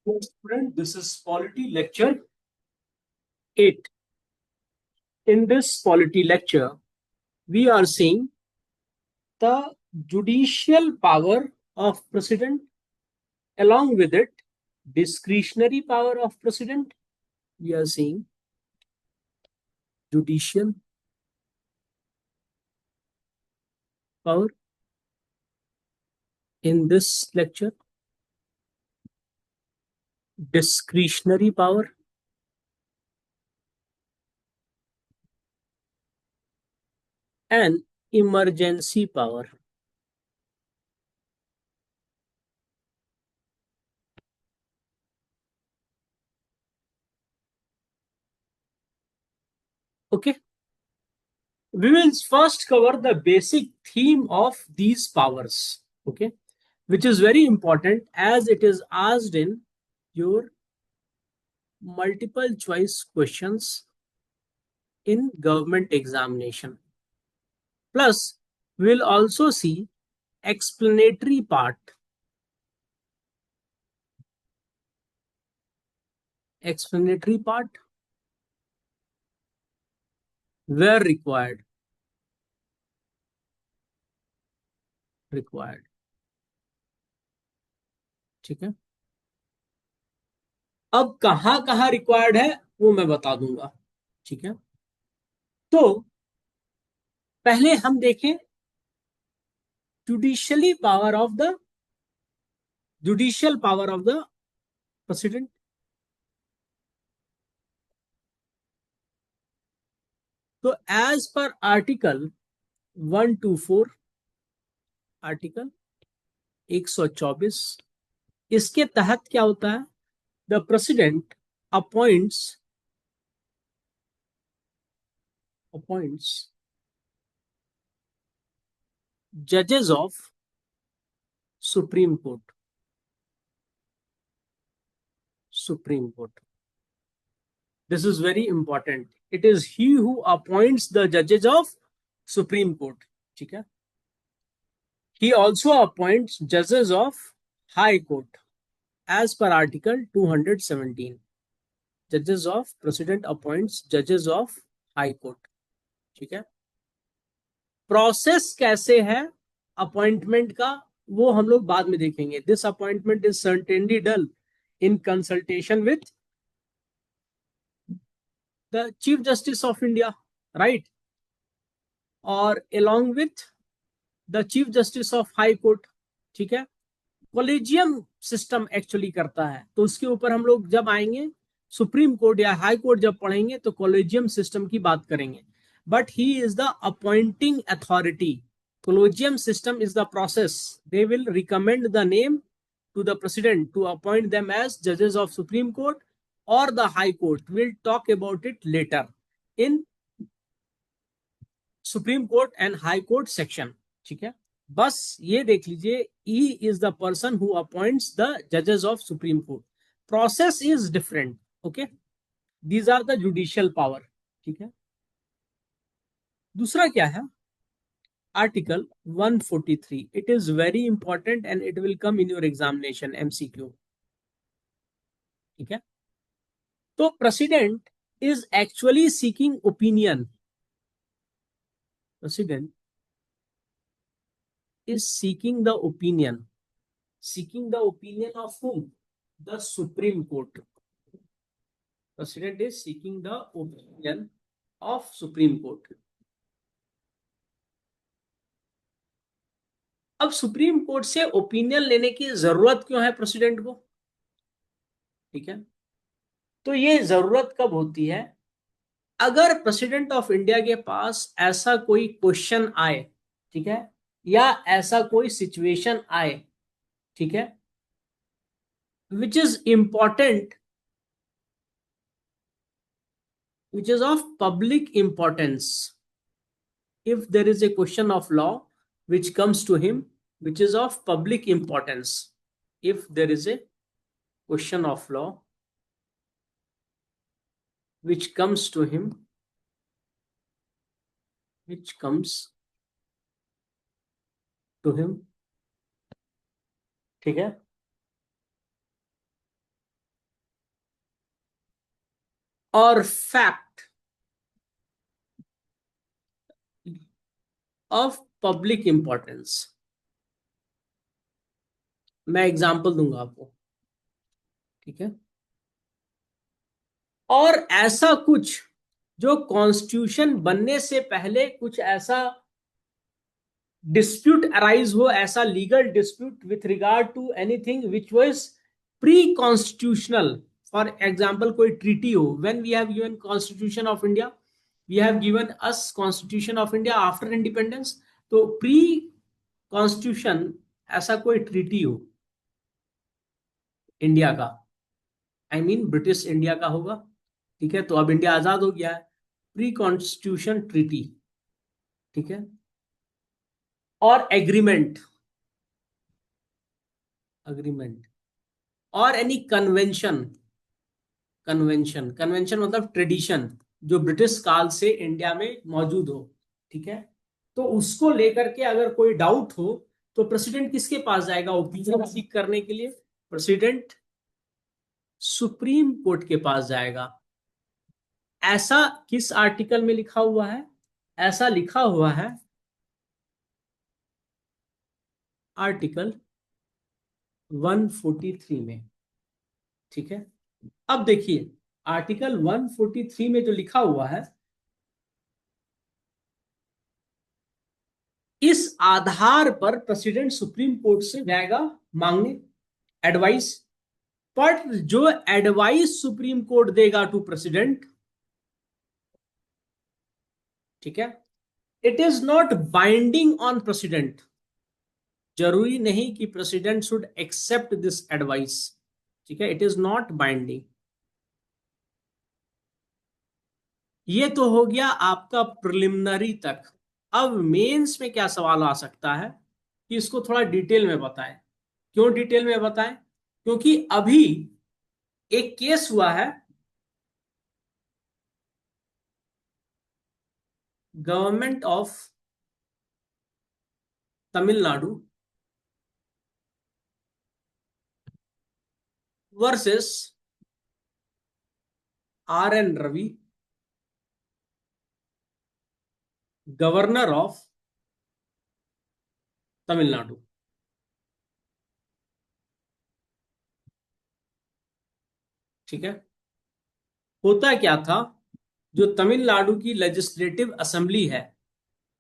Student, this is Polity Lecture 8. In this Polity Lecture, we are seeing the judicial power of President, along with it, discretionary power of President. We are seeing judicial power in this lecture, discretionary power, and emergency power. Okay, we will first cover the basic theme of these powers. Okay, which is very important as it is asked in your multiple choice questions in government examination. Plus, we will also see explanatory part, where required. ठीक है, अब कहां कहां required है वो मैं बता दूंगा. ठीक है, तो पहले हम देखें judicial power of the president. तो एज पर आर्टिकल 124, आर्टिकल 124, इसके तहत क्या होता है? द प्रेसिडेंट अपॉइंट्स जजेस of supreme court. This is very important. It is he who appoints the judges of Supreme Court. ठीक है, he also appoints judges of High Court as per Article 217. Judges of President appoints judges of High Court. ठीक है, process कैसे है appointment का वो हम लोग बाद में देखेंगे. This appointment is certainly done in consultation with the chief justice of India, right, और along with the chief justice of high court. ठीक है, कॉलेजियम सिस्टम एक्चुअली करता है, तो उसके ऊपर हम लोग जब आएंगे सुप्रीम कोर्ट या हाई कोर्ट जब पढ़ेंगे तो कॉलेजियम सिस्टम की बात करेंगे. But he is the appointing authority. Collegium system is the process. They will recommend the name to the president to appoint them as judges of Supreme Court or the High Court. We'll talk about it later in Supreme Court and High Court section. ठीक है, बस ये देख लीजिए, he is the person who appoints the judges of Supreme Court. Process is different. Okay, these are the judicial power. ठीक है, दूसरा क्या है? Article 143. It is very important and it will come in your examination MCQ. ठीक है, तो president is actually seeking opinion. President is seeking the opinion of whom? The Supreme Court. President is seeking the opinion of Supreme Court. अब supreme court से opinion लेने की जरूरत क्यों है प्रेसिडेंट को? ठीक है, तो ये जरूरत कब होती है? अगर प्रेसिडेंट ऑफ इंडिया के पास ऐसा कोई क्वेश्चन आए, ठीक है, या ऐसा कोई सिचुएशन आए, ठीक है, which is important, which is of public importance. If there is a question of law which comes to him, which is of public importance, if there is a question of law which comes to him, ठीक है, और fact of public importance. मैं example दूंगा आपको, ठीक है। और ऐसा कुछ जो कॉन्स्टिट्यूशन बनने से पहले कुछ ऐसा डिस्प्यूट अराइज हो, ऐसा legal dispute with regard to anything which was pre constitutional. For example कोई ट्रीटी हो, when we have given constitution of India, we have given us constitution of India after independence. तो pre constitution ऐसा कोई treaty हो India का, I mean British India का होगा, ठीक है। तो अब इंडिया आजाद हो गया है, प्री कॉन्स्टिट्यूशन ट्रीटी, ठीक है। और एग्रीमेंट, अग्रीमेंट और एनी कन्वेंशन, कन्वेंशन, कन्वेंशन मतलब ट्रेडिशन जो ब्रिटिश काल से इंडिया में मौजूद हो, ठीक है। तो उसको लेकर के अगर कोई डाउट हो तो प्रेसिडेंट किसके पास जाएगा ओपिनियन सीख करने के लिए? प्रेसिडेंट सुप्रीम कोर्ट के पास जाएगा। ऐसा किस आर्टिकल में लिखा हुआ है? ऐसा लिखा हुआ है आर्टिकल 143 में, ठीक है। अब देखिए आर्टिकल 143 में जो लिखा हुआ है, इस आधार पर प्रेसिडेंट सुप्रीम कोर्ट से जाएगा मांगने एडवाइस। पर जो एडवाइस सुप्रीम कोर्ट देगा टू प्रेसिडेंट, ठीक है, it is not binding on president. जरूरी नहीं कि president should accept this advice, ठीक है। It is not binding. ये तो हो गया आपका प्रिलिमिनरी तक। अब मेंस में क्या सवाल आ सकता है कि इसको थोड़ा डिटेल में बताएं। क्यों डिटेल में बताएं? क्योंकि अभी एक केस हुआ है government of Tamil Nadu versus RN Ravi, governor of Tamil Nadu, ठीक है। होता क्या था, जो तमिलनाडु की लेजिस्लेटिव असेंबली है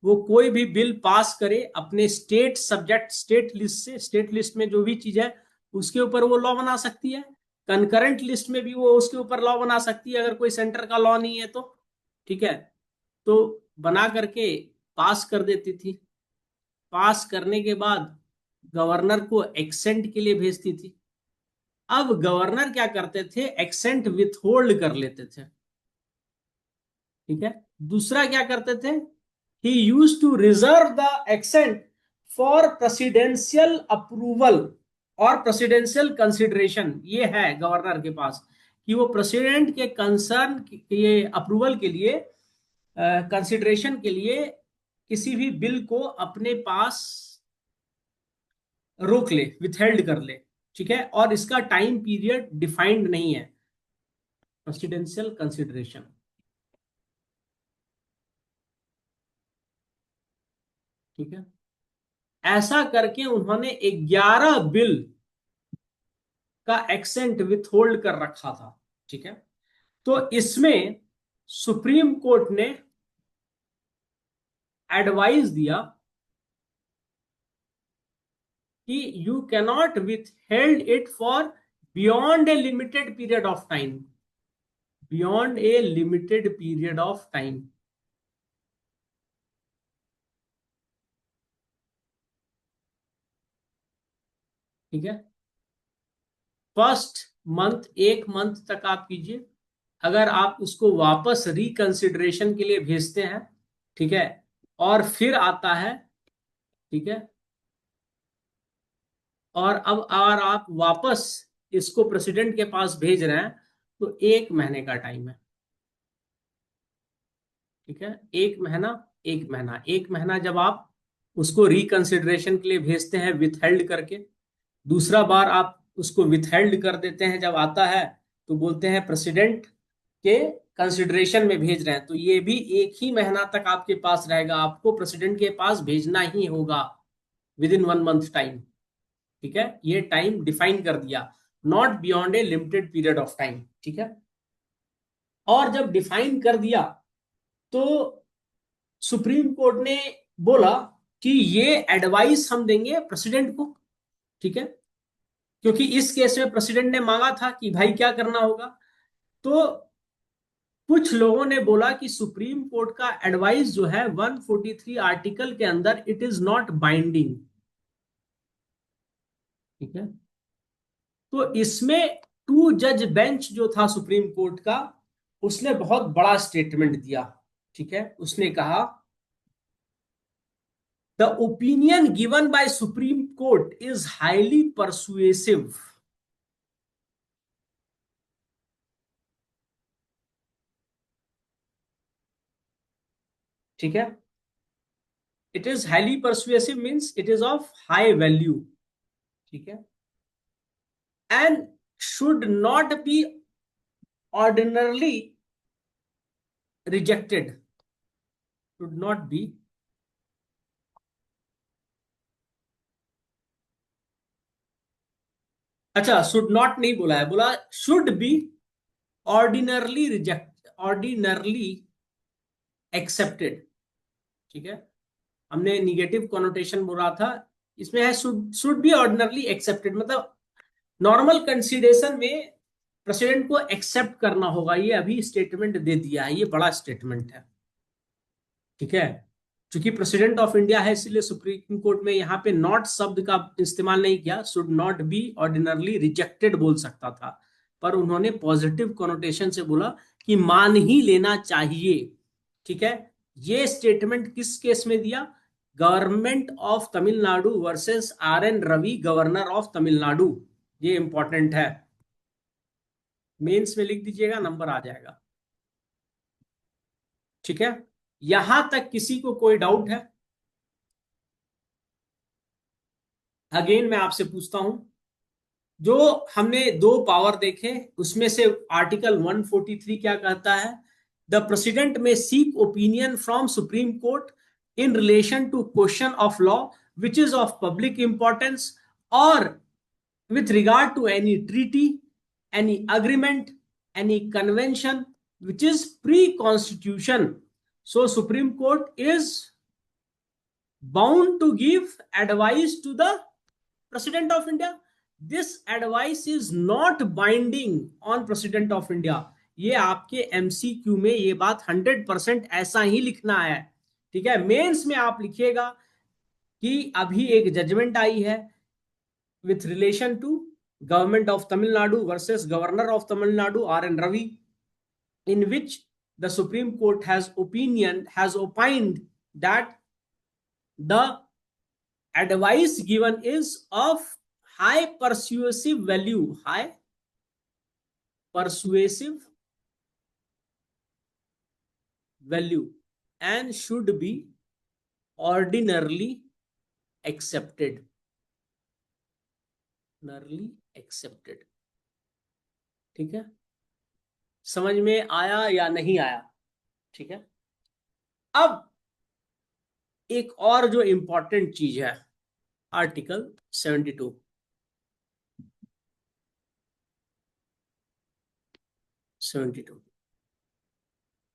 वो कोई भी बिल पास करे अपने स्टेट सब्जेक्ट, स्टेट लिस्ट से, स्टेट लिस्ट में जो भी चीज है उसके ऊपर वो लॉ बना सकती है। कंकरेंट लिस्ट में भी वो उसके ऊपर लॉ बना सकती है अगर कोई सेंटर का लॉ नहीं है तो, ठीक है। तो बना करके पास कर देती थी। पास करने के बाद गवर्नर को एक्सेंट के लिए भेजती थी। अब गवर्नर क्या करते थे, एक्सेंट विथहोल्ड कर लेते थे, ठीक है। दूसरा क्या करते थे, he used to reserve the assent for presidential approval और प्रेसिडेंशियल कंसिडरेशन। ये है गवर्नर के पास कि वो प्रेसिडेंट के कंसर्न के अप्रूवल के लिए, कंसिडरेशन के लिए किसी भी बिल को अपने पास रोक ले, विथहेल्ड कर ले, ठीक है। और इसका टाइम पीरियड डिफाइंड नहीं है, प्रेसिडेंशियल कंसिडरेशन, ठीक है। ऐसा करके उन्होंने 11 बिल का एक्सेंट विथहोल्ड कर रखा था, ठीक है। तो इसमें सुप्रीम कोर्ट ने एडवाइस दिया कि you cannot withheld it for beyond A limited period of time, beyond A limited period of time, ठीक है। फर्स्ट मंथ, एक मंथ तक आप कीजिए। अगर आप उसको वापस रिकंसिडरेशन के लिए भेजते हैं, ठीक है, और फिर आता है, ठीक है, और अब अगर आप वापस इसको प्रेसिडेंट के पास भेज रहे हैं तो 1 महीने का टाइम है, ठीक है। 1 महीना, 1 महीना, 1 महीना जब आप उसको रिकंसिडरेशन के लिए भेजते हैं विथहेल्ड करके, दूसरा बार आप उसको विथहेल्ड कर देते हैं, जब आता है तो बोलते हैं प्रेसिडेंट के कंसिडरेशन में भेज रहे हैं, तो ये भी एक ही महीना तक आपके पास रहेगा, आपको प्रेसिडेंट के पास भेजना ही होगा विद इन 1 मंथ टाइम। ठीक है, ये टाइम डिफाइन कर दिया, not beyond A limited period of time. ठीक है, और जब डिफाइन कर दिया तो सुप्रीम कोर्ट ने बोला कि ये एडवाइस हम देंगे प्रेसिडेंट को। ठीक है, क्योंकि इस केस में प्रेसिडेंट ने मांगा था कि भाई क्या करना होगा, तो कुछ लोगों ने बोला कि सुप्रीम कोर्ट का एडवाइस जो है 143 आर्टिकल के अंदर इट इज नॉट बाइंडिंग। ठीक है, तो इसमें टू जज बेंच जो था सुप्रीम कोर्ट का, उसने बहुत बड़ा स्टेटमेंट दिया। ठीक है, उसने कहा the opinion given by supreme court is highly persuasive. ठीक है, it is highly persuasive means it is of high value. ठीक है, and should not be ordinarily rejected, should not be, अच्छा शुड नॉट नहीं बोला है, बोला should be ordinarily reject, ordinarily accepted. ठीक है, हमने निगेटिव कॉनोटेशन बोला था, इसमें है शुड बी ऑर्डिनरली एक्सेप्टेड, मतलब नॉर्मल कंसीडरेशन में प्रेसिडेंट को एक्सेप्ट करना होगा। ये अभी स्टेटमेंट दे दिया है, ये बड़ा स्टेटमेंट है। ठीक है, चूंकि प्रेसिडेंट ऑफ इंडिया है इसलिए सुप्रीम कोर्ट में यहाँ पे नॉट शब्द का इस्तेमाल नहीं किया, should not be ordinarily rejected बोल सकता था, पर उन्होंने पॉजिटिव कॉनोटेशन से बोला कि मान ही लेना चाहिए। ठीक है, ये स्टेटमेंट किस केस में दिया, government of Tamil Nadu versus R N Ravi governor of Tamil Nadu. ये इंपॉर्टेंट है, मेंस में लिख दीजिएगा, नंबर आ जाएगा। ठीक है, यहां तक किसी को कोई डाउट है? अगेन मैं आपसे पूछता हूं, जो हमने दो पावर देखे उसमें से आर्टिकल 143 क्या कहता है, the president may seek opinion from supreme court in relation to question of law which is of public importance और with regard to any treaty, any agreement, any convention which is pre-constitution. So Supreme Court is bound to give advice to the President of India. This advice is not binding on President of India. ये आपके MCQ में ये बात 100% ऐसा ही लिखना है। ठीक है, मेंस में आप लिखिएगा कि अभी एक जजमेंट आई है with relation to government of Tamil Nadu versus governor of Tamil Nadu R.N. Ravi, in which the Supreme Court has opined that the advice given is of high persuasive value, high persuasive value, and should be ordinarily accepted. Ordinarily accepted. ठीक है, समझ में आया या नहीं आया? ठीक है, अब एक और जो इंपॉर्टेंट चीज है, आर्टिकल 72।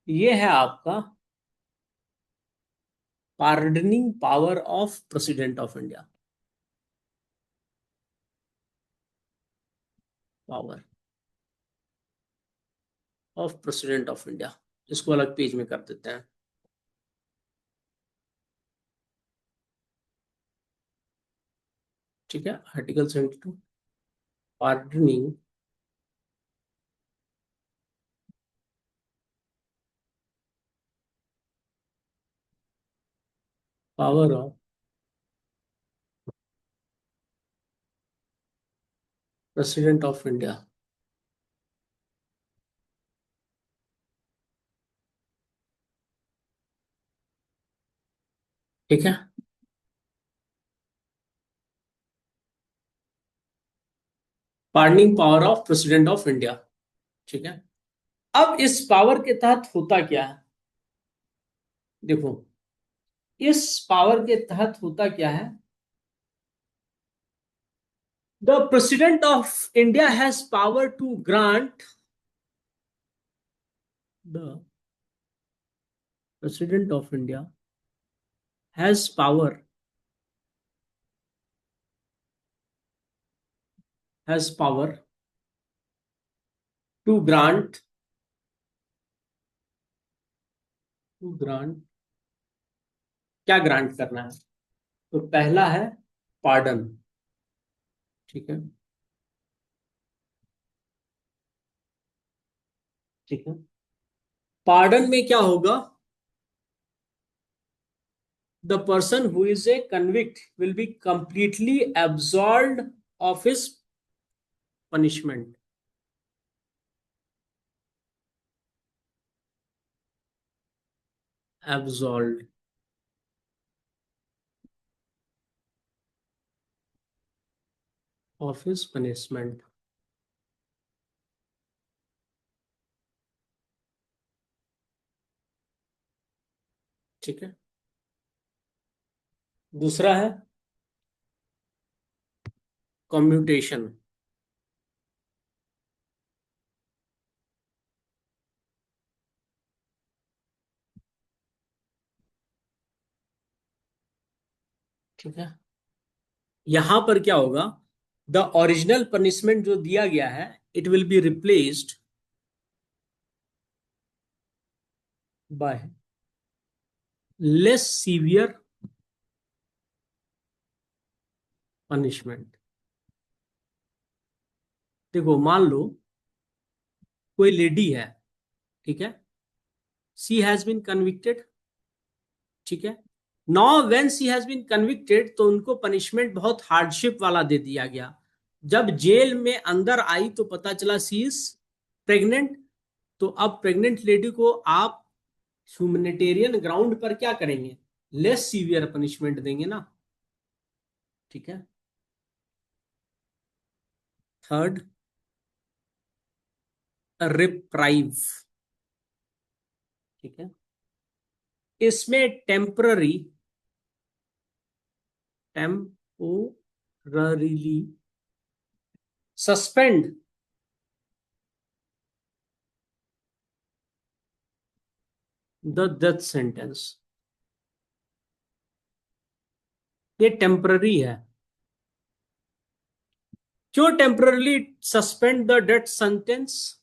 ये है आपका pardoning power of president of India. Power of president of India, इसको अलग पेज में कर देते हैं। ठीक है, article 72 pardoning power of president of India. ठीक है, pardoning power of president of India. ठीक है, अब इस पावर के तहत होता क्या है, देखो इस पावर के तहत होता क्या है, the president of India has power to grant, the president of India has power, has power to grant, to grant, क्या ग्रांट करना है, तो पहला है पार्डन, ठीक है, ठीक है। पार्डन में क्या होगा, the person who is a convict will be completely absolved of his punishment, absolved of his punishment, ठीक है। दूसरा है कम्यूटेशन, ठीक है। यहां पर क्या होगा, द ओरिजिनल पनिशमेंट जो दिया गया है it will be replaced by less severe punishment. देखो मान लो कोई लेडी है, ठीक है, सी हैज बीन कन्विक्टेड, ठीक है। Now when she has been convicted तो उनको पनिशमेंट बहुत हार्डशिप वाला दे दिया गया। जब जेल में अंदर आई तो पता चला सी इज प्रेग्नेंट, तो अब प्रेग्नेंट लेडी को आप ह्यूमैनिटेरियन ग्राउंड पर क्या करेंगे, लेस सीवियर पनिशमेंट देंगे ना, ठीक है। थर्ड, रिप्राइव, ठीक है। इसमें temporary, temporarily suspend the death sentence, ये टेम्पररी है। क्यों temporary suspend the death sentence,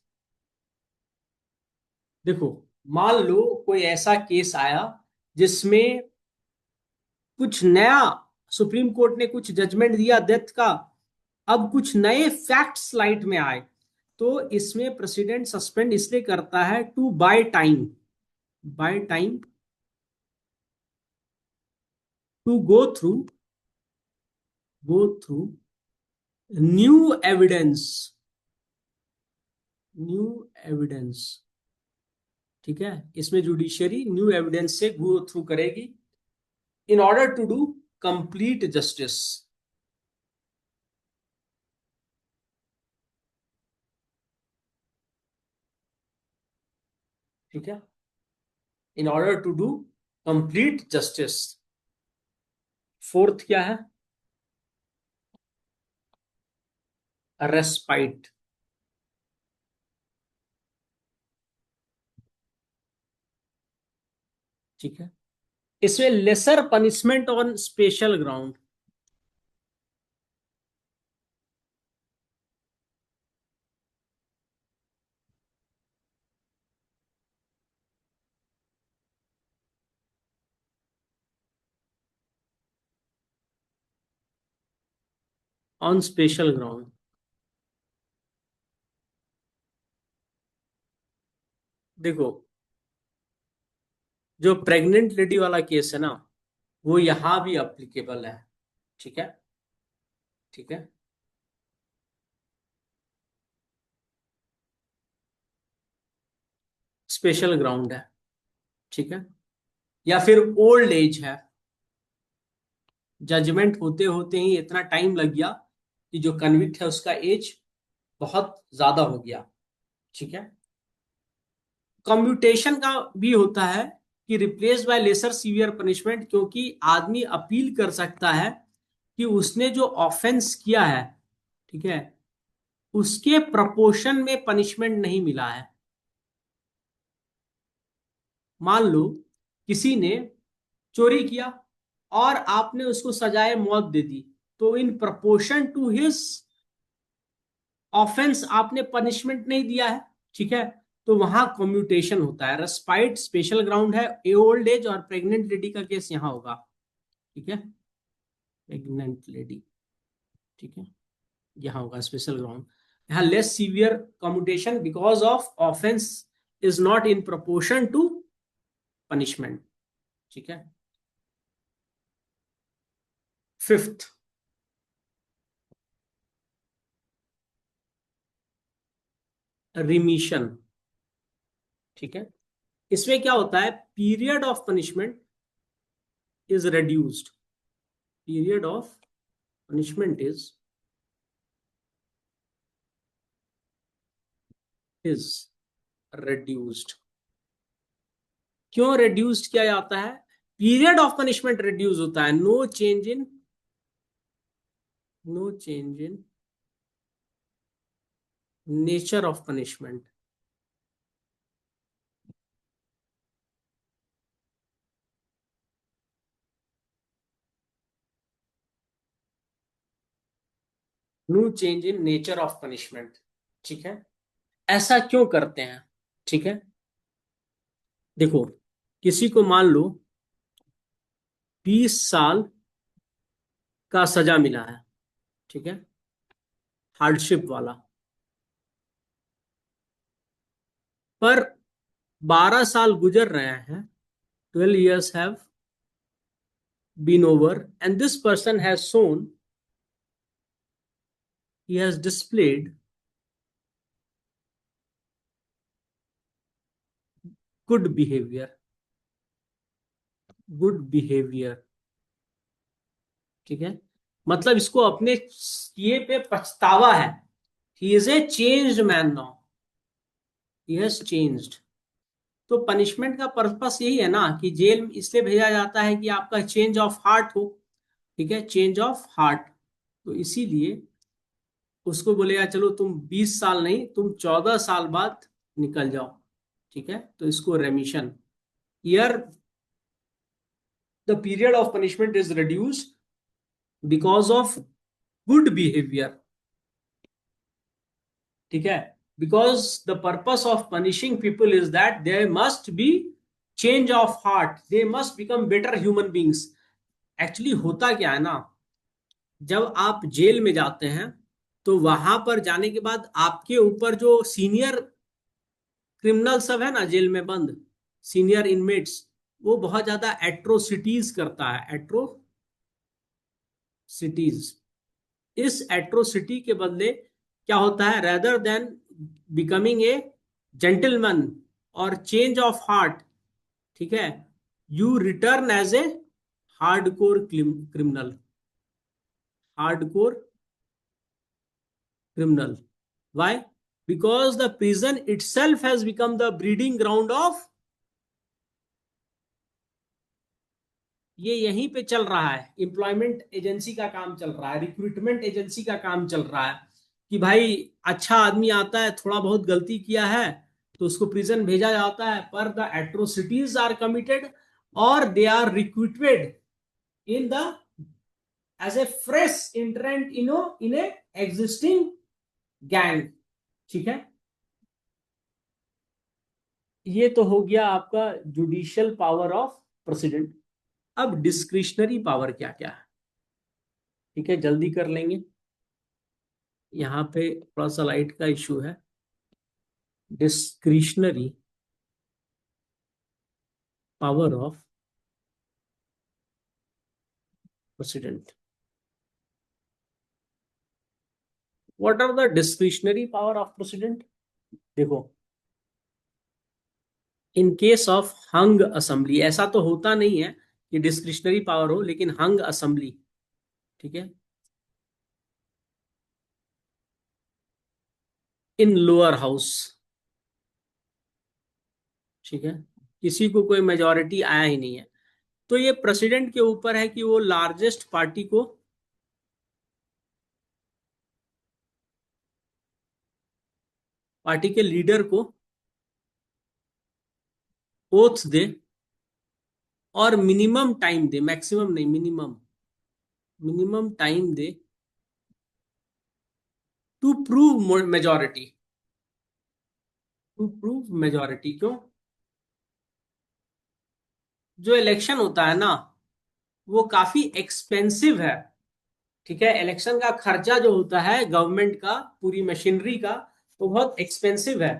देखो मान लो कोई ऐसा केस आया जिसमें कुछ नया, सुप्रीम कोर्ट ने कुछ जजमेंट दिया डेथ का, अब कुछ नए फैक्ट्स लाइट में आए, तो इसमें प्रेसिडेंट सस्पेंड इसलिए करता है to buy time, buy time to go through new evidence, new evidence, ठीक है। इसमें जुडिशरी न्यू एविडेंस से गो थ्रू करेगी in order to do complete justice, ठीक है, in order to do complete justice. Fourth क्या है, रेस्पाइट, ठीक है। इसमें lesser punishment on special ground, on special ground. देखो जो प्रेग्नेंट लेडी वाला केस है ना, वो यहां भी अप्लीकेबल है, ठीक है, ठीक है। स्पेशल ग्राउंड है, ठीक है। या फिर ओल्ड एज है, जजमेंट होते होते ही इतना टाइम लग गया कि जो कन्विक्ट है उसका एज बहुत ज्यादा हो गया, ठीक है। कम्यूटेशन का भी होता है कि replace by lesser severe punishment, क्योंकि आदमी अपील कर सकता है कि उसने जो ऑफेंस किया है, ठीक है, उसके प्रपोर्शन में पनिशमेंट नहीं मिला है। मान लो किसी ने चोरी किया और आपने उसको सजाए मौत दे दी, तो in proportion to his offence आपने पनिशमेंट नहीं दिया है, ठीक है, तो वहां कम्यूटेशन होता है। रेस्पाइट स्पेशल ग्राउंड है, ए ओल्ड एज और प्रेग्नेंट लेडी का केस यहां होगा, ठीक है, प्रेग्नेंट लेडी, ठीक है, यहां होगा स्पेशल ग्राउंड। यहाँ less severe commutation because of offence is not in proportion to punishment, ठीक है। फिफ्थ, रिमीशन, ठीक है। इसमें क्या होता है, period of punishment is reduced, period of punishment is reduced। क्यों reduced किया जाता है? पीरियड ऑफ पनिशमेंट reduce होता है, no change in nature of punishment. No change in nature of punishment, ठीक है। ऐसा क्यों करते हैं, ठीक है, देखो, किसी को मान लो 20 साल का सजा मिला है, ठीक है, हार्डशिप वाला, पर 12 साल गुजर रहे हैं, 12 years have been over, and this person has shown, he has displayed good behavior, good behaviour, ठीक है, मतलब इसको अपने किए पे पछतावा है। He is a changed man now, he has changed. तो पनिशमेंट का पर्पस यही है ना कि जेल इसलिए भेजा जाता है कि आपका चेंज ऑफ हार्ट हो, ठीक है, चेंज ऑफ हार्ट। तो इसीलिए उसको बोलेगा चलो तुम 20 साल नहीं, तुम 14 साल बाद निकल जाओ, ठीक है, तो इसको रेमिशन, year the period of punishment is reduced because of good behavior, ठीक है, because the purpose of punishing people is that there must be change of heart, they must become better human beings। Actually होता क्या है ना, जब आप jail में जाते हैं तो वहां पर जाने के बाद आपके ऊपर जो सीनियर क्रिमिनल सब है ना जेल में बंद, सीनियर इनमेट्स, वो बहुत ज्यादा एट्रोसिटीज करता है, एट्रोसिटीज। इस एट्रोसिटी के बदले क्या होता है, rather than becoming a gentleman और चेंज ऑफ हार्ट, ठीक है, you return as a hardcore criminal, hardcore criminal। Why? Because the prison itself has become the breeding ground of, ये यहीं पे चल रहा है, एम्प्लॉयमेंट एजेंसी का काम चल रहा है, रिक्रूटमेंट एजेंसी का काम चल रहा है कि भाई अच्छा आदमी आता है, थोड़ा बहुत गलती किया है तो उसको प्रिजन भेजा जाता है, पर द एट्रोसिटीज आर कमिटेड और they are recruited in the age a fresh entrant in a existing gang, ठीक है। ये तो हो गया आपका जुडिशियल पावर ऑफ प्रेसिडेंट। अब डिस्क्रिशनरी पावर क्या क्या है, ठीक है, जल्दी कर लेंगे, यहाँ पे थोड़ा सा लाइट का इशू है। Discretionary power of president, what are the discretionary power of president? देखो, in case of hung assembly, ऐसा तो होता नहीं है कि डिस्क्रिशनरी पावर हो, लेकिन हंग असेंबली, ठीक है, इन लोअर हाउस, ठीक है, किसी को कोई मेजोरिटी आया ही नहीं है। तो ये प्रेसिडेंट के ऊपर है कि वो लार्जेस्ट पार्टी को, पार्टी के लीडर को ओथ दे और मिनिमम टाइम दे, मैक्सिमम नहीं, मिनिमम, मिनिमम टाइम दे to prove majority, to prove majority. क्यों? जो इलेक्शन होता है ना वो काफी एक्सपेंसिव है। ठीक है, इलेक्शन का खर्चा जो होता है गवर्नमेंट का, पूरी मशीनरी का, वो बहुत एक्सपेंसिव है।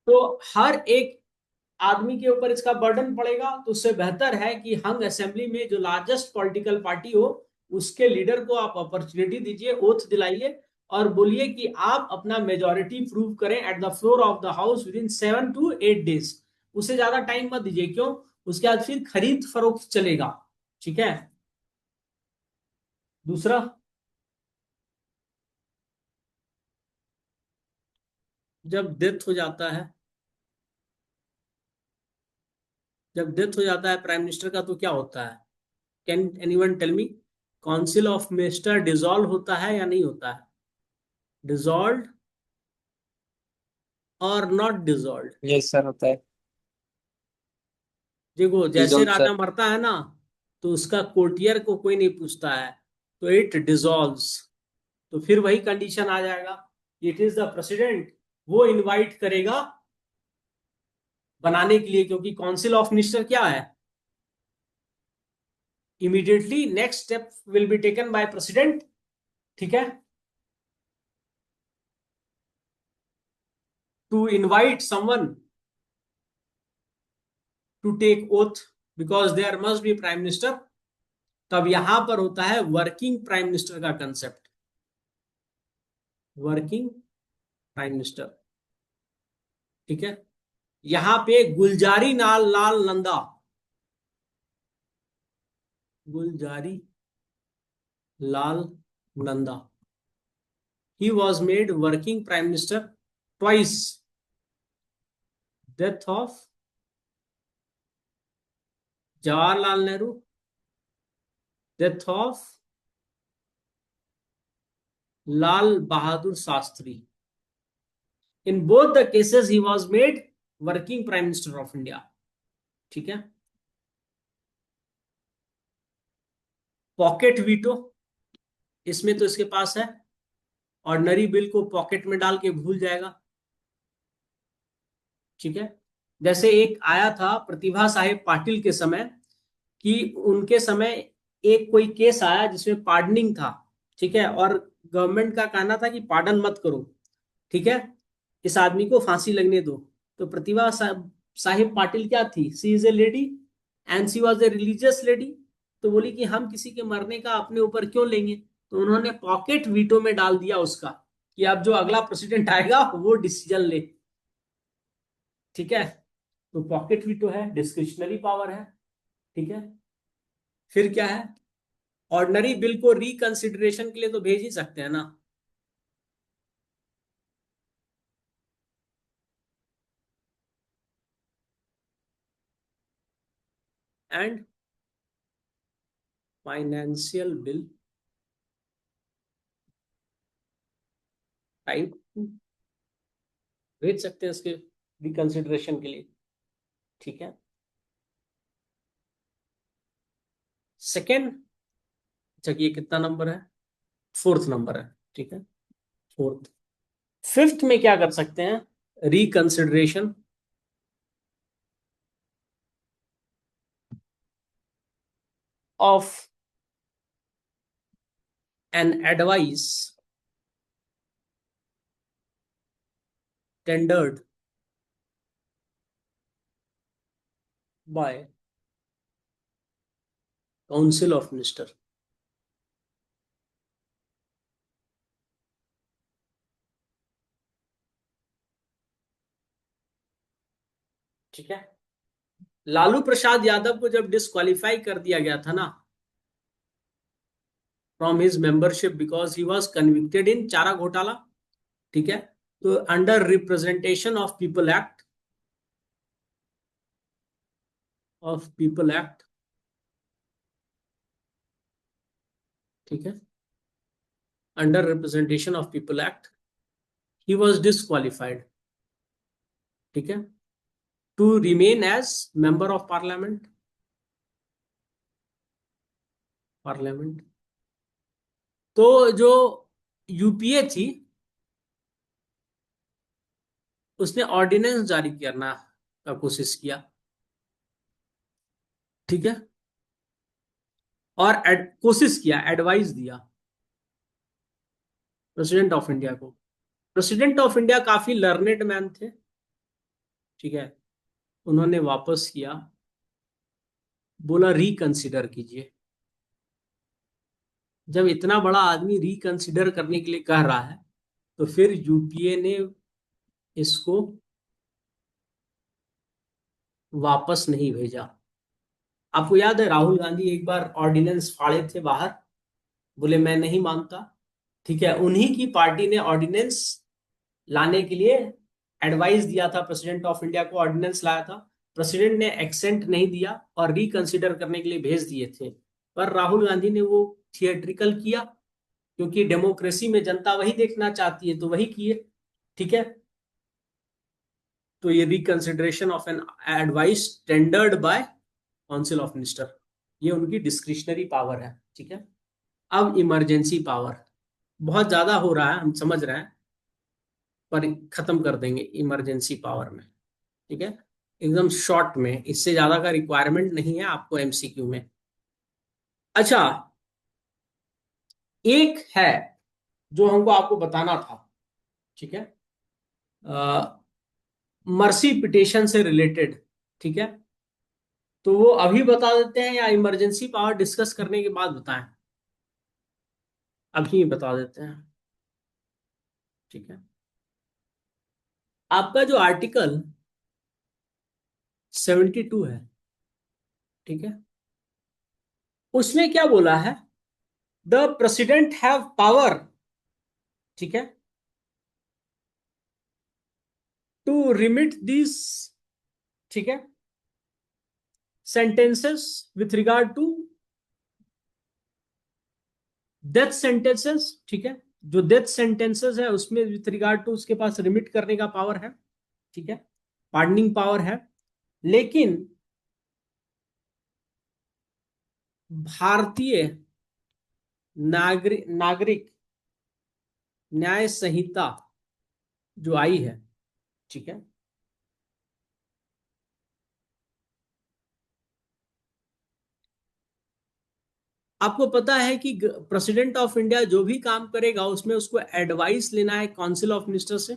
तो हर एक आदमी के ऊपर इसका बर्डन पड़ेगा, तो उससे बेहतर है कि हंग असेंबली में जो लार्जेस्ट पॉलिटिकल पार्टी हो उसके लीडर को आप अपॉर्चुनिटी दीजिए, ओथ दिलाइए और बोलिए कि आप अपना मेजोरिटी प्रूव करें at the floor of the house with in 7 to 8 days। उसे ज्यादा टाइम मत दीजिए। क्यों? उसके बाद फिर खरीद फरोख्त चलेगा। ठीक है। दूसरा, जब डेथ हो जाता है, जब डेथ हो जाता है प्राइम मिनिस्टर का तो क्या होता है? Can anyone tell me? Council of minister dissolve होता है या नहीं होता है? डिसॉल्व और नॉट डिसॉल्व? यस सर, होता है। देखो, जैसे डिजोल्व राजा सर। मरता है ना तो उसका कोर्टियर को कोई नहीं पूछता है, तो इट डिसॉल्व्स। तो फिर वही कंडीशन आ जाएगा, इट इज द प्रेसिडेंट, वो इनवाइट करेगा बनाने के लिए, क्योंकि काउंसिल ऑफ मिनिस्टर क्या है? Immediately next step will be taken by president. ठीक है, to invite someone to take oath, because there must be prime minister. तब यहां पर होता है वर्किंग प्राइम मिनिस्टर का कंसेप्ट, वर्किंग प्राइम मिनिस्टर। ठीक है, यहां पे Gulzari Lal Lal Nanda, Gulzari Lal Nanda, he was made working prime minister twice, death of Jawaharlal Nehru, death of Lal Bahadur Shastri. In both the cases he was made working prime minister of India। ठीक है, pocket veto, इसमें तो इसके पास है, ऑर्डनरी बिल को pocket में डाल के भूल जाएगा। ठीक है, जैसे एक आया था प्रतिभा साहेब पाटिल के समय, कि उनके समय एक कोई केस आया जिसमें पार्डनिंग था। ठीक है, और गवर्नमेंट का कहना था कि पार्डन मत करो, ठीक है, इस आदमी को फांसी लगने दो। तो प्रतिभा साहिब पाटिल क्या थी? She is a lady and she was a religious lady. तो बोली कि हम किसी के मरने का अपने ऊपर क्यों लेंगे, तो उन्होंने पॉकेट वीटो में डाल दिया उसका, कि अब जो अगला प्रेसिडेंट आएगा वो डिसीजन ले। ठीक है, तो पॉकेट वीटो है, डिस्क्रिशनरी पावर है। ठीक है, फिर क्या है? ऑर्डनरी बिल को रिकंसिडरेशन के लिए तो भेज ही सकते हैं ना। एंड फाइनेंशियल बिल टाइप भेज सकते हैं उसके रिकंसिडरेशन के लिए। ठीक है, सेकेंड, अच्छा ये कितना नंबर है? फोर्थ नंबर है। ठीक है, फोर्थ। फिफ्थ में क्या कर सकते हैं? Reconsideration of an advice tendered bye council of minister. ठीक है, लालू प्रसाद यादव को जब डिस्क्वालीफाई कर दिया गया था ना from his membership because he was convicted in चारा घोटाला। ठीक है, तो under representation of people act of people act, ठीक है, under representation of people act he was disqualified, ठीक है, to remain as member of parliament. तो जो यूपीए थी उसने ऑर्डिनेंस जारी करना का कोशिश किया, ठीक है, और कोशिश किया, एडवाइस दिया प्रेसिडेंट ऑफ इंडिया को। प्रेसिडेंट ऑफ इंडिया काफी लर्नेड मैन थे, ठीक है, उन्होंने वापस किया, बोला रिकंसिडर कीजिए। जब इतना बड़ा आदमी रिकंसिडर करने के लिए कह रहा है तो फिर यूपीए ने इसको वापस नहीं भेजा। आपको याद है राहुल गांधी एक बार ऑर्डिनेंस फाड़े थे बाहर, बोले मैं नहीं मानता, ठीक है, उन्हीं की पार्टी ने ऑर्डिनेंस लाने के लिए एडवाइस दिया था, प्रेसिडेंट ऑफ इंडिया को ऑर्डिनेंस लाया था, प्रेसिडेंट ने एक्सेंट नहीं दिया और रिकंसिडर करने के लिए भेज दिए थे, पर राहुल गांधी ने वो थिएट्रिकल किया, क्योंकि डेमोक्रेसी में जनता वही देखना चाहती है तो वही किए, ठीक है। तो ये reconsideration of an advice tendered bye council of minister, ये उनकी डिस्क्रिशनरी पावर है, ठीक है। अब इमरजेंसी पावर बहुत ज्यादा हो रहा है, हम समझ रहे हैं, पर खत्म कर देंगे इमरजेंसी पावर में, ठीक है, एकदम शॉर्ट में, इससे ज्यादा का रिक्वायरमेंट नहीं है आपको एमसीक्यू में। अच्छा, एक है जो हमको आपको बताना था, ठीक है, मर्सी पिटिशन से रिलेटेड, ठीक है, तो वो अभी बता देते हैं या इमरजेंसी पावर डिस्कस करने के बाद बताएं? अभी बता देते हैं, ठीक है। आपका जो आर्टिकल 72 है, ठीक है, उसमें क्या बोला है? द प्रेसिडेंट हैव पावर, ठीक है, टू रिमिट दिस, ठीक है, sentences with regard to death sentences, ठीक है, जो डेथ सेंटेंसेस है उसमें विथ रिगार्ड टू उसके पास रिमिट करने का पावर है, ठीक है, पार्डनिंग पावर है, लेकिन भारतीय नागरिक न्याय संहिता जो आई है, ठीक है, आपको पता है कि प्रेसिडेंट ऑफ इंडिया जो भी काम करेगा उसमें उसको एडवाइस लेना है काउंसिल ऑफ मिनिस्टर से,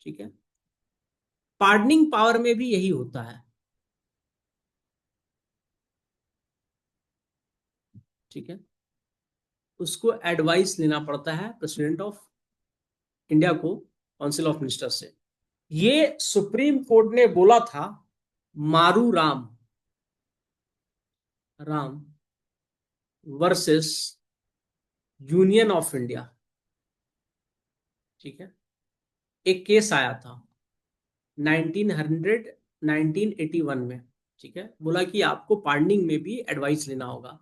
ठीक है, पार्डनिंग पावर में भी यही होता है, ठीक है, उसको एडवाइस लेना पड़ता है प्रेसिडेंट ऑफ इंडिया को काउंसिल ऑफ मिनिस्टर से। ये सुप्रीम कोर्ट ने बोला था मारू Ram versus union of India, ठीक है, एक केस आया था 1900 1981 में, ठीक है, बोला कि आपको पार्डनिंग में भी एडवाइस लेना होगा,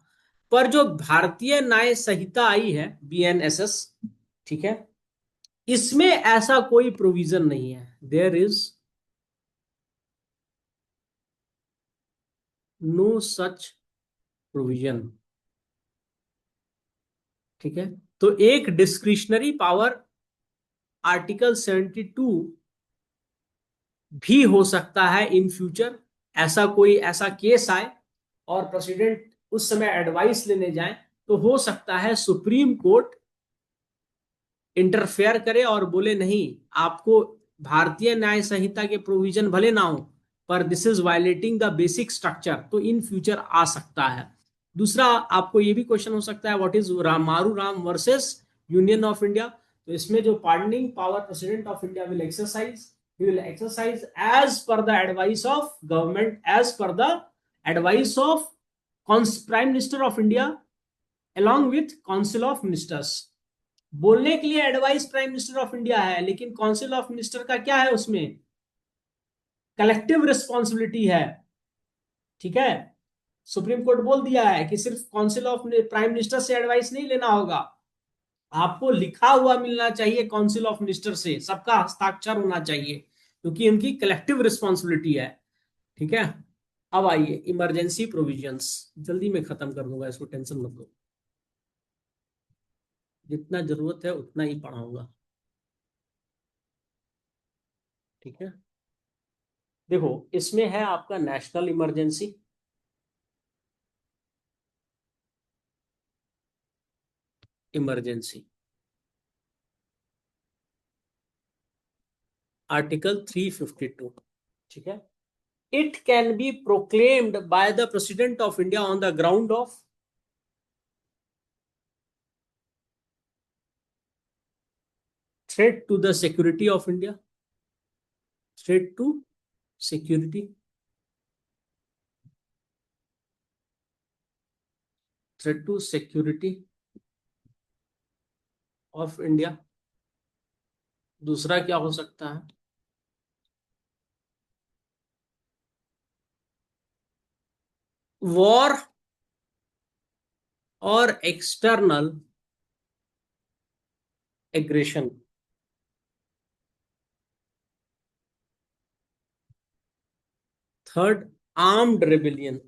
पर जो भारतीय न्याय संहिता आई है बीएनएसएस, ठीक है, इसमें ऐसा कोई प्रोविजन नहीं है, there is no such provision, ठीक है। तो एक डिस्क्रिशनरी पावर आर्टिकल 72 भी हो सकता है इन फ्यूचर, ऐसा कोई ऐसा केस आए और प्रेसिडेंट उस समय एडवाइस लेने जाए तो हो सकता है सुप्रीम कोर्ट इंटरफेयर करे और बोले नहीं, आपको भारतीय न्याय संहिता के प्रोविजन भले ना हो पर this is violating the basic structure, तो इन फ्यूचर आ सकता है। दूसरा आपको ये भी क्वेश्चन हो सकता है व्हाट इज मारू Ram versus union of India, तो इसमें जो pardoning power president of India will exercise, he will exercise as per the advice of government, as per the advice of prime minister of india along with council of ministers। बोलने के लिए advice prime minister of India है, लेकिन council of minister का क्या है, उसमें collective responsibility है, ठीक है, सुप्रीम कोर्ट बोल दिया है कि सिर्फ काउंसिल ऑफ प्राइम मिनिस्टर से एडवाइस नहीं लेना होगा, आपको लिखा हुआ मिलना चाहिए काउंसिल ऑफ मिनिस्टर से, सबका हस्ताक्षर होना चाहिए, क्योंकि इनकी कलेक्टिव रिस्पॉन्सिबिलिटी है। ठीक है, अब आइए इमरजेंसी प्रोविजंस, जल्दी में खत्म कर दूंगा इसको, टेंशन मत लो, जितना जरूरत है उतना ही पढ़ाऊंगा। ठीक है, देखो इसमें है आपका नेशनल इमरजेंसी, इमरजेंसी आर्टिकल 352। ठीक है, it can be proclaimed by the president of India on the ground of threat to the security of India, threat to security, threat to security of India. दूसरा क्या हो सकता है, war और external aggression. Third, armed rebellion.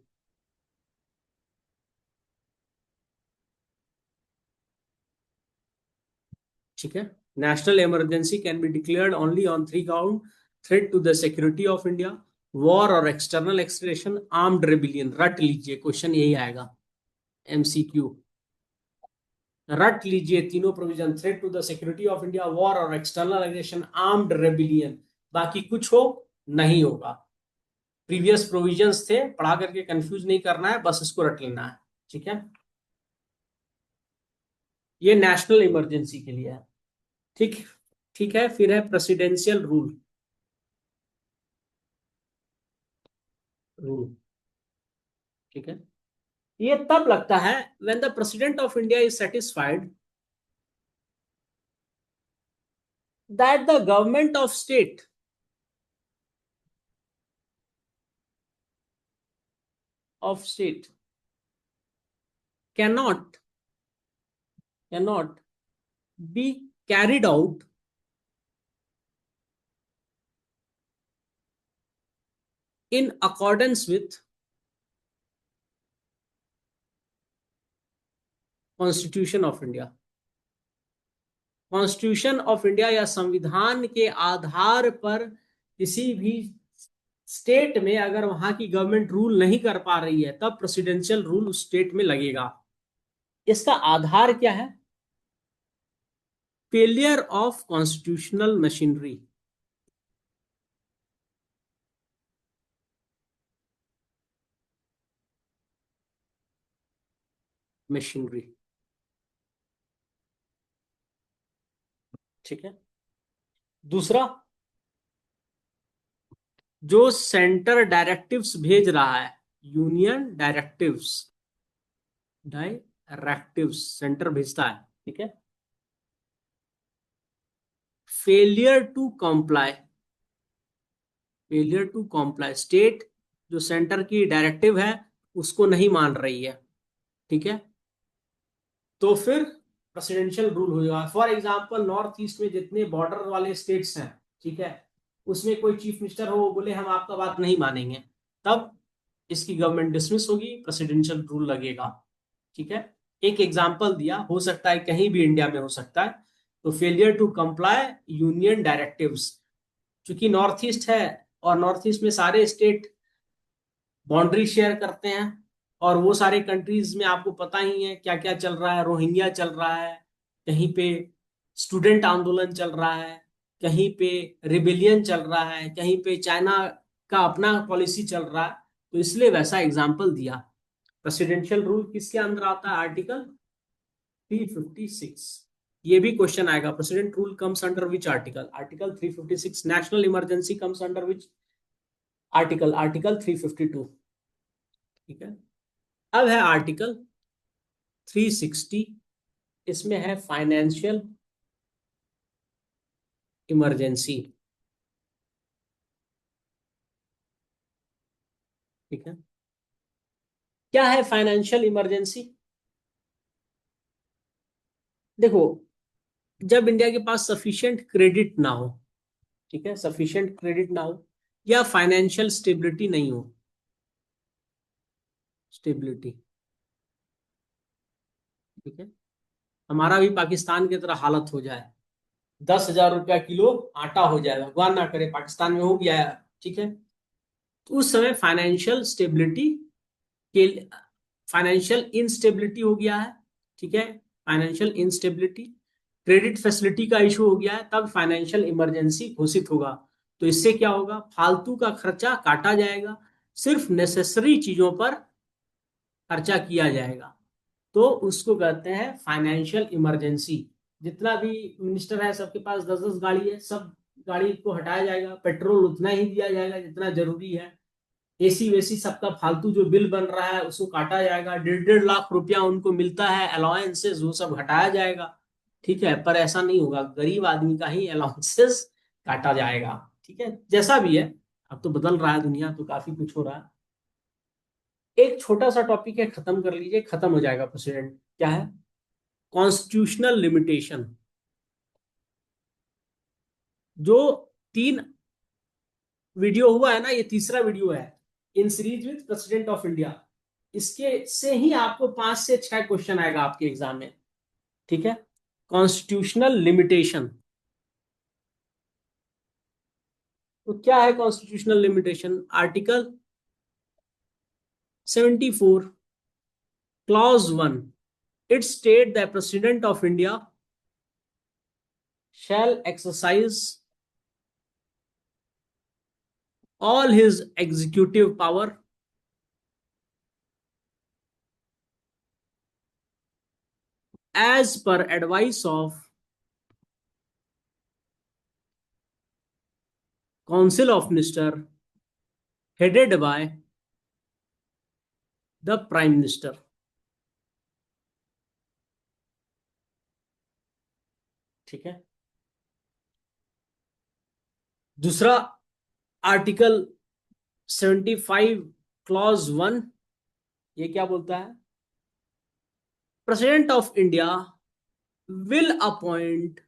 ठीक है, national emergency can be declared only on three count, threat to the security of India, war और external expression, armed rebellion. रट लीजिए, क्वेश्चन यही आएगा, एमसीक्यू। रट लीजिए तीनों provision, threat to the security of India, war और एक्सटर्नल एग्रेशन, आर्म्ड रेबिलियन, बाकी कुछ हो नहीं होगा। प्रीवियस प्रोविजंस थे, पढ़ा करके कंफ्यूज नहीं करना है, बस इसको रट लेना है। ठीक है, ये नेशनल इमरजेंसी के लिए है। ठीक, ठीक है, फिर है प्रेसिडेंशियल रूल, रूल। ठीक है, ये तब लगता है when the president of India is satisfied that the government of state of state cannot cannot be carried out in accordance with constitution of India. Constitution of India या संविधान के आधार पर किसी भी स्टेट में अगर वहां की गवर्नमेंट रूल नहीं कर पा रही है, तब प्रेसिडेंशियल रूल उस स्टेट में लगेगा। इसका आधार क्या है, failure of constitutional machinery. Machinery. ठीक है, दूसरा, जो सेंटर डायरेक्टिव्स भेज रहा है, यूनियन डायरेक्टिव्स, डायरेक्टिव्स सेंटर भेजता है। ठीक है, failure to comply, failure to comply, state जो सेंटर की डायरेक्टिव है उसको नहीं मान रही है, ठीक है, तो फिर प्रेसिडेंशियल रूल हो जाएगा। फॉर एग्जांपल नॉर्थ ईस्ट में जितने बॉर्डर वाले स्टेट्स हैं, ठीक है, उसमें कोई चीफ मिनिस्टर हो, वो बोले हम आपका बात नहीं मानेंगे, तब इसकी गवर्नमेंट डिसमिस होगी, प्रेसिडेंशियल रूल लगेगा। ठीक है, एक एग्जांपल दिया, हो सकता है कहीं भी इंडिया में हो सकता है। तो failure to comply union directives, क्योंकि नॉर्थ ईस्ट है और नॉर्थ ईस्ट में सारे स्टेट बाउंड्री शेयर करते हैं, और वो सारे कंट्रीज में आपको पता ही है क्या क्या चल रहा है, रोहिंग्या चल रहा है, कहीं पे स्टूडेंट आंदोलन चल रहा है, कहीं पे रिबेलियन चल रहा है, कहीं पे चाइना का अपना पॉलिसी चल रहा है, तो इसलिए वैसा एग्जाम्पल दिया। प्रेसिडेंशियल रूल किसके अंदर आता है, आर्टिकल 356। ये भी क्वेश्चन आएगा, president rule comes under which article, article 356। National emergency comes under which article, article 352। ठीक है, अब है आर्टिकल 360, इसमें है फाइनेंशियल इमरजेंसी। ठीक है, क्या है फाइनेंशियल इमरजेंसी? देखो, जब इंडिया के पास सफिशिएंट क्रेडिट ना हो, ठीक है, सफिशिएंट क्रेडिट ना हो या फाइनेंशियल स्टेबिलिटी नहीं हो, स्टेबिलिटी, ठीक है, हमारा भी पाकिस्तान की तरह हालत हो जाए, 10,000 रुपया किलो आटा हो जाए, भगवान ना करे, पाकिस्तान में हो गया है, ठीक है, तो उस समय फाइनेंशियल स्टेबिलिटी के, फाइनेंशियल इंस्टेबिलिटी हो गया है, ठीक है, फाइनेंशियल इंस्टेबिलिटी, क्रेडिट फैसिलिटी का इशू हो गया है, तब फाइनेंशियल इमरजेंसी घोषित होगा। तो इससे क्या होगा, फालतू का खर्चा काटा जाएगा, सिर्फ नेसेसरी चीजों पर खर्चा किया जाएगा, तो उसको कहते हैं फाइनेंशियल इमरजेंसी। जितना भी मिनिस्टर है सबके पास 10-10 गाड़ी है, सब गाड़ी को हटाया जाएगा, पेट्रोल उतना ही दिया जाएगा जितना जरूरी है, एसी वेसी सबका फालतू जो बिल बन रहा है उसको काटा जाएगा, 1.5 लाख रुपया उनको मिलता है अलाउंसेस, वो सब हटाया जाएगा, ठीक है, पर ऐसा नहीं होगा, गरीब आदमी का ही अलाउंसेस काटा जाएगा, ठीक है, जैसा भी है, अब तो बदल रहा है दुनिया, तो काफी कुछ हो रहा है। एक छोटा सा टॉपिक है, खत्म कर लीजिए, खत्म हो जाएगा प्रेसिडेंट, क्या है, कॉन्स्टिट्यूशनल लिमिटेशन। जो 3 वीडियो हुआ है ना, ये तीसरा वीडियो है in series with president of India, इसके से ही आपको 5 से 6 क्वेश्चन आएगा आपके एग्जाम में, ठीक है, कॉन्स्टिट्यूशनल लिमिटेशन। तो क्या है constitutional limitation? Article 74 clause 1, it state the president of India shall exercise all his executive power as per advice of council of minister headed by the prime minister, ठीक है। दूसरा, article 75 clause 1, ये क्या बोलता है, president of India will appoint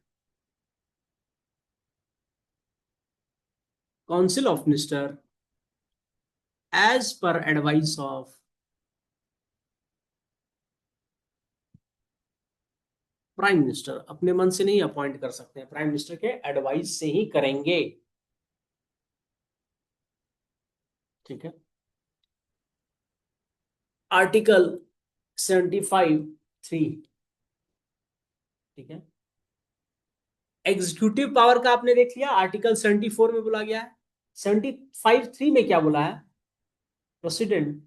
council of minister as per advice of prime minister, अपने मन से नहीं अपॉइंट कर सकते हैं, प्राइम मिनिस्टर के एडवाइस से ही करेंगे, ठीक है। आर्टिकल 75(3), ठीक है, एग्जीक्यूटिव पावर का आपने देख लिया, आर्टिकल 74 में बोला गया है, 75(3) में क्या बोला है, president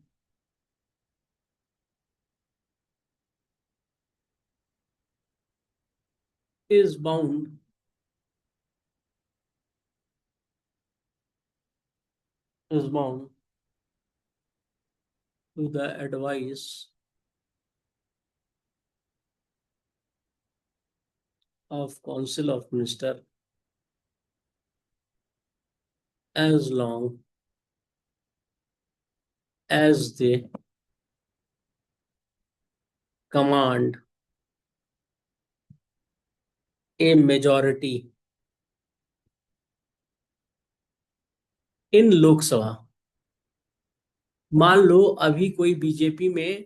is bound to the advice of council of minister as long as they command a majority in लोक सभा। मान लो अभी कोई बीजेपी में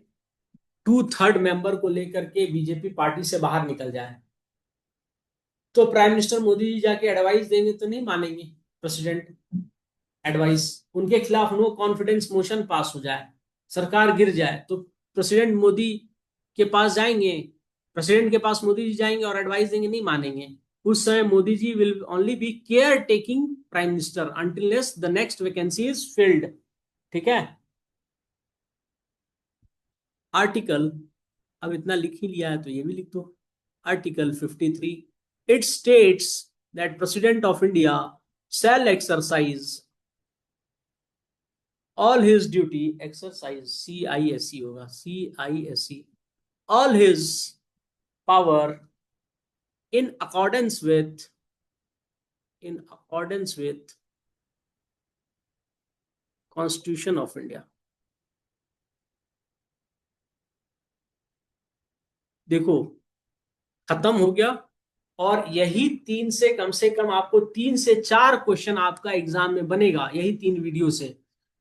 2/3 मेंबर को लेकर के बीजेपी पार्टी से बाहर निकल जाए, तो प्राइम मिनिस्टर मोदी जी जाके एडवाइस देंगे तो नहीं मानेंगे, प्रेसिडेंट एडवाइस, उनके खिलाफ नो कॉन्फिडेंस मोशन पास हो जाए, सरकार गिर जाए, तो प्रेसिडेंट मोदी के पास जाएंगे, प्रेसिडेंट के पास मोदी जी जाएंगे और एडवाइस देंगे, नहीं मानेंगे, उस समय Modi ji will only be care taking prime minister until the next vacancy is filled, ठीक है। आर्टिकल, अब इतना लिख ही लिया है तो ये भी लिख दो, article 53, it states that president of India shall exercise all his duty, exercise CISE होगा, CISE, all his power in accordance with Constitution of India, देखो खत्म हो गया। और यही तीन से कम आपको 3 से 4 क्वेश्चन आपका एग्जाम में बनेगा, यही 3 वीडियो से।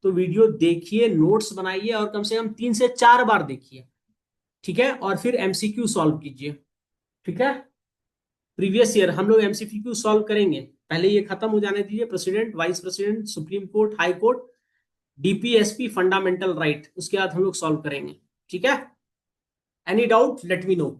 तो वीडियो देखिए, नोट्स बनाइए और कम से कम 3 से 4 बार देखिए, ठीक है। और फिर एमसीक्यू सॉल्व कीजिए, ठीक है। प्रीवियस ईयर हम लोग एमसीक्यू सॉल्व करेंगे, पहले ये खत्म हो जाने दीजिए। President, vice president, supreme court, high court, DPSP, fundamental right, उसके बाद हम लोग सॉल्व करेंगे, ठीक है। Any doubt let me know.